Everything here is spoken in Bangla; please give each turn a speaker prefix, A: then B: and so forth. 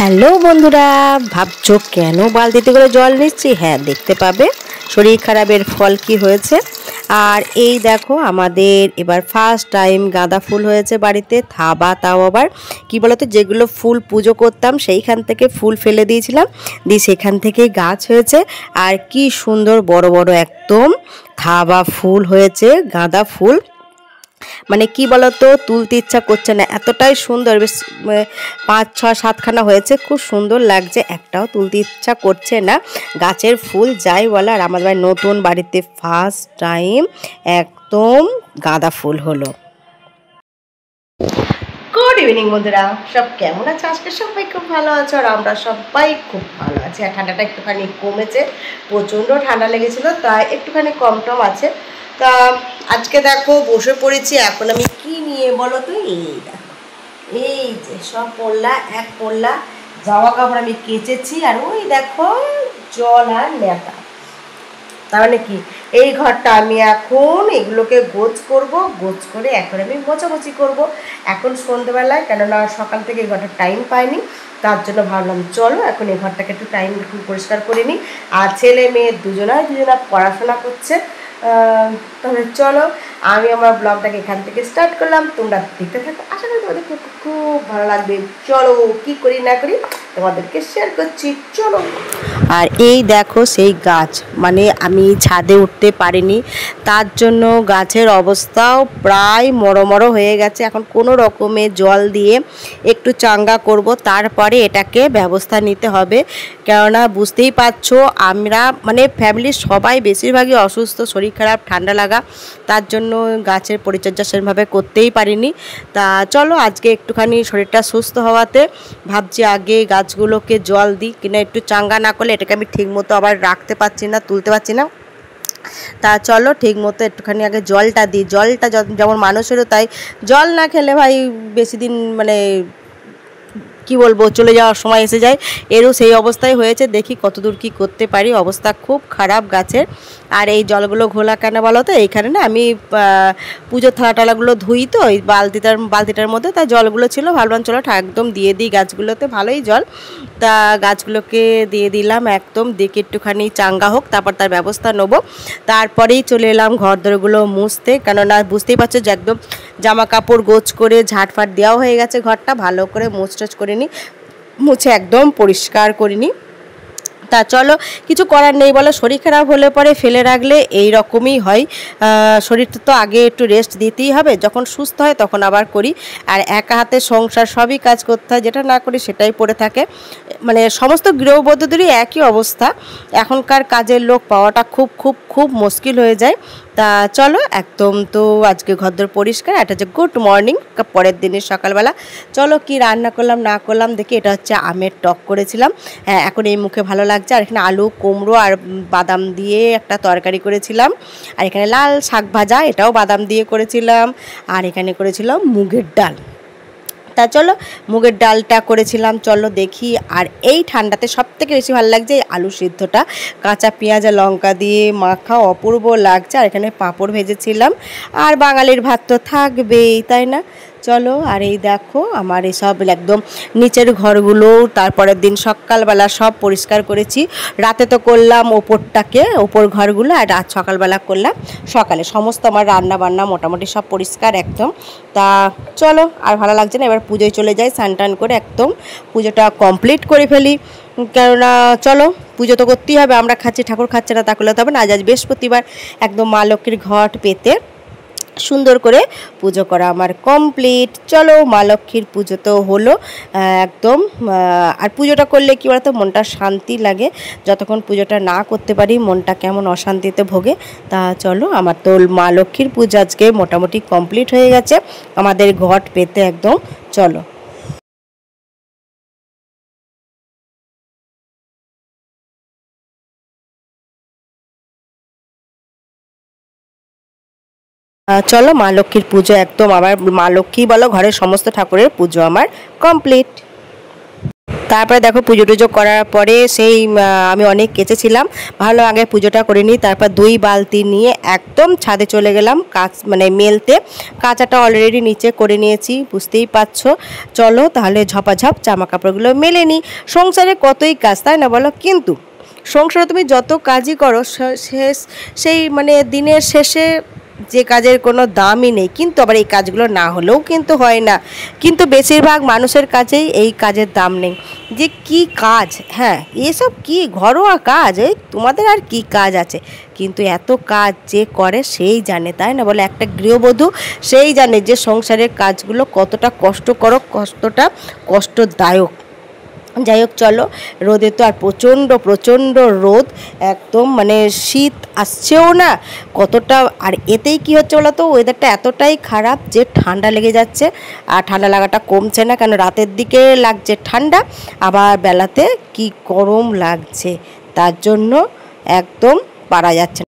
A: হ্যালো বন্ধুরা, ভাবছো কেন বালতিতে করে জল নিচ্ছি? হ্যাঁ, দেখতে পাবে শরীর খারাপের ফল কি হয়েছে। আর এই দেখো, আমাদের এবার ফার্স্ট টাইম গাঁদা ফুল হয়েছে বাড়িতে, তাও আবার কি বলতো, যেগুলো ফুল পুজো করতাম সেইখান থেকে ফুল ফেলে দিয়েছিলাম, দিয়ে সেখান থেকে গাছ হয়েছে। আর কি সুন্দর বড় বড় একদম থাবা ফুল হয়েছে, গাঁদা ফুল। মানে কি বলতো, তুলতে ইচ্ছা করছে না, এতটাই সুন্দর। বেশ 5, 6, 7খানা হয়েছে, খুব সুন্দর লাগছে, একটাও তুলতে ইচ্ছা করছে না। গাছের ফুল যাই বলো, আর আমাদের নতুন বাড়িতে ফার্স্ট টাইম একদম গাঁদা ফুল হলো। গুড ইভিনিং বন্ধুরা, সব কেমন আছে? আজকে সবাই খুব ভালো আছো, আর আমরা সবাই খুব ভালো আছি। আর ঠান্ডাটা একটুখানি কমেছে, প্রচণ্ড ঠান্ডা লেগেছিল, তাই একটুখানি কম টম আছে। তা আজকে দেখো বসে পড়েছি, এখন আমি কি নিয়ে বলো তো, এই দেখো, এই যে সব এক পড়লা জামা কাপড় আমি কেচেছি, আর ওই দেখো জল আর নেতা। তার মানে কি, এই ঘরটা আমি এখন এগুলোকে গোছ করব, গোছ করে এখন আমি মোছামুছি করব এখন সন্ধ্যেবেলায়, কেননা সকাল থেকে এই ঘরটা টাইম পাইনি, তার জন্য ভাবলাম চলো এখন এই ঘরটাকে একটু টাইম পরিষ্কার করে নিই। আর ছেলে মেয়ে দুজনা পড়াশোনা করছে। তাহলে চলো আমি আমার ব্লগটাকে এখান থেকে স্টার্ট করলাম, তোমরা দেখতে থাকো, আশা করি তোমাদের খুব খুব ভালো লাগবে। চলো কি করি না করি তোমাদেরকে শেয়ার করছি, চলো। আর এই দেখো সেই গাছ, মানে আমি ছাদে উঠতে পারিনি, তার জন্য গাছের অবস্থাও প্রায় মরো হয়ে গেছে। এখন কোনো রকমে জল দিয়ে একটু চাঙ্গা করব, তারপরে এটাকে ব্যবস্থা নিতে হবে। কেননা বুঝতেই পারছো, আমরা মানে ফ্যামিলির সবাই বেশিরভাগই অসুস্থ, শরীর খারাপ, ঠান্ডা লাগা, তার জন্য গাছের পরিচর্যা সেরকমভাবে করতেই পারিনি। তা চলো আজকে একটুখানি শরীরটা সুস্থ হওয়াতে ভাবছি আগে গাছগুলোকে জল দিই কিনা, একটু চাঙ্গা না করলে এটাকে আমি ঠিকমতো আবার রাখতে পারছি না, তুলতে পারছি না। তা চলো ঠিক মতো একটুখানি আগে জলটা দিই। জলটা যেমন মানুষেরও তাই, জল না খেলে ভাই বেশি দিন মানে কি বলবো, চলে যাওয়ার সময় এসে যায়, এরও সেই অবস্থায় হয়েছে। দেখি কতদূর কি করতে পারি, অবস্থা খুব খারাপ গাছের। আর এই জলগুলো ঘোলা কেন বলো তো, এইখানে না আমি পুজোর থালা টালাগুলো ধুই, তো ওই বালতিটার মধ্যে তা জলগুলো ছিল, ভাবলাম চলো একদম দিয়ে দিই গাছগুলোতে, ভালোই জল। তা গাছগুলোকে দিয়ে দিলাম একদম, দেখে একটুখানি চাঙ্গা হোক, তারপর তার ব্যবস্থা নেবো। তারপরেই চলে এলাম ঘর দরগুলো মুছতে, কেননা বুঝতেই পারছো যে একদম জামা কাপড় গোছ করে ঝাঁটফাট দেওয়া হয়ে গেছে, ঘরটা ভালো করে মুছটাছ করে মুছে একদম পরিষ্কার করিনি। তা চলো, কিছু করার নেই বলো, শরীর খারাপ হলে পরে ফেলে রাখলে এই রকমই হয়। শরীরটা তো আগে একটু রেস্ট দিতেই হবে, যখন সুস্থ হয় তখন আবার করি। আর একা হাতে সংসার সবই কাজ করতে হয়, যেটা না করি সেটাই পড়ে থাকে। মানে সমস্ত গৃহবধূদেরই একই অবস্থা, এখনকার কাজের লোক পাওয়াটা খুব খুব খুব মুশকিল হয়ে যায়। তা চলো একদম, তো আজকে ঘরদোর পরিষ্কার, এটা হচ্ছে গুড মর্নিং, পরের দিনের সকালবেলা। চলো কি রান্না করলাম না করলাম দেখি। এটা হচ্ছে আমের টক করেছিলাম, হ্যাঁ এখন এই মুখে ভালো লাগছে। আর এখানে আলু কুমড়ো আর বাদাম দিয়ে একটা তরকারি করেছিলাম। আর এখানে লাল শাক ভাজা, এটাও বাদাম দিয়ে করেছিলাম। আর এখানে করেছিলাম মুগের ডাল। তা চলো মুগের ডালটা করেছিলাম, চলো দেখি। আর এই ঠান্ডাতে সবথেকে বেশি ভালো লাগছে এই আলু সিদ্ধটা, কাঁচা পেঁয়াজ আর লঙ্কা দিয়ে মাখা, অপূর্ব লাগছে। আর এখানে পাঁপড় ভেজেছিলাম, আর বাঙালির ভাত তো থাকবেই, তাই না? চলো, আর এই দেখো আমার এসব একদম নিচের ঘরগুলো তারপরের দিন সকালবেলা সব পরিষ্কার করেছি। রাতে তো করলাম ওপর ঘরগুলো, আর রাত সকালবেলা করলাম সকালে। সমস্ত আমার রান্না বান্না মোটামুটি সব পরিষ্কার একদম। তা চলো, আর ভালো লাগছে না, এবার পুজোয় চলে যাই, স্নান টান করে একদম পুজোটা কমপ্লিট করে ফেলি। কেননা চলো পুজো তো করতেই হবে, আমরা খাচ্ছি, ঠাকুর খাচ্ছে না, তা করলে তো হবে না। আজ বৃহস্পতিবার, একদম মা লক্ষ্মীর ঘট পেতে সুন্দর করে পুজো করা আমার কমপ্লিট। চলো মা লক্ষ্মীর পুজো তো হলো একদম। আর পুজোটা করলে কী বলতো, মনটা শান্তি লাগে, যতক্ষণ পুজোটা না করতে পারি মনটা কেমন অশান্তিতে ভোগে। তা চলো, আমার তো মা লক্ষ্মীর পুজো আজকে মোটামুটি কমপ্লিট হয়ে গেছে আমাদের ঘট পেতে একদম। চলো চলো মা লক্ষ্মীর পুজো একদম, আমার মা লক্ষ্মী বলো ঘরের সমস্ত ঠাকুরের পুজো আমার কমপ্লিট। তারপরে দেখো পুজো টুজো করার পরে সেই আমি অনেক কেচেছিলাম, ভালো আগে পুজোটা করে নিই। তারপর 2 বালতি নিয়ে একদম ছাদে চলে গেলাম মানে মেলতে। কাঁচাটা অলরেডি নিচে করে নিয়েছি, বুঝতেই পারছো। চলো তাহলে ঝপাঝপ জামা কাপড়গুলো মেলে নিই। সংসারে কতই কাজ, তাই না বলো? কিন্তু সংসারে তুমি যত কাজই করো সেই মানে দিনের শেষে যে কাজের কোনো দামই নেই, কিন্তু আবার এই কাজগুলো না হলেও কিন্তু হয় না। কিন্তু বেশিরভাগ মানুষের কাছেই এই কাজের দাম নেই। যে কি কাজ, হ্যাঁ এসব কি ঘরোয়া কাজ, এই তোমাদের আর কি কাজ আছে, কিন্তু এত কাজ যে করে সেই জানে, তাই না বলে? একটা গৃহবধূ সেই জানে যে সংসারের কাজগুলো কতটা কষ্টকর, কতটা কষ্টদায়ক। যাই হোক চলো, রোদে তো আর প্রচণ্ড প্রচণ্ড রোদ, একদম মানে শীত আসছেও না কতটা। আর এতেই কি হচ্ছে বলো তো, ওয়েদারটা এতটাই খারাপ যে ঠান্ডা লেগে যাচ্ছে। আর ঠান্ডা লাগাটা কমছে না, কেন রাতের দিকে লাগছে ঠান্ডা, আবার বেলাতে কি গরম লাগছে, তার জন্য একদম পারা যাচ্ছে না।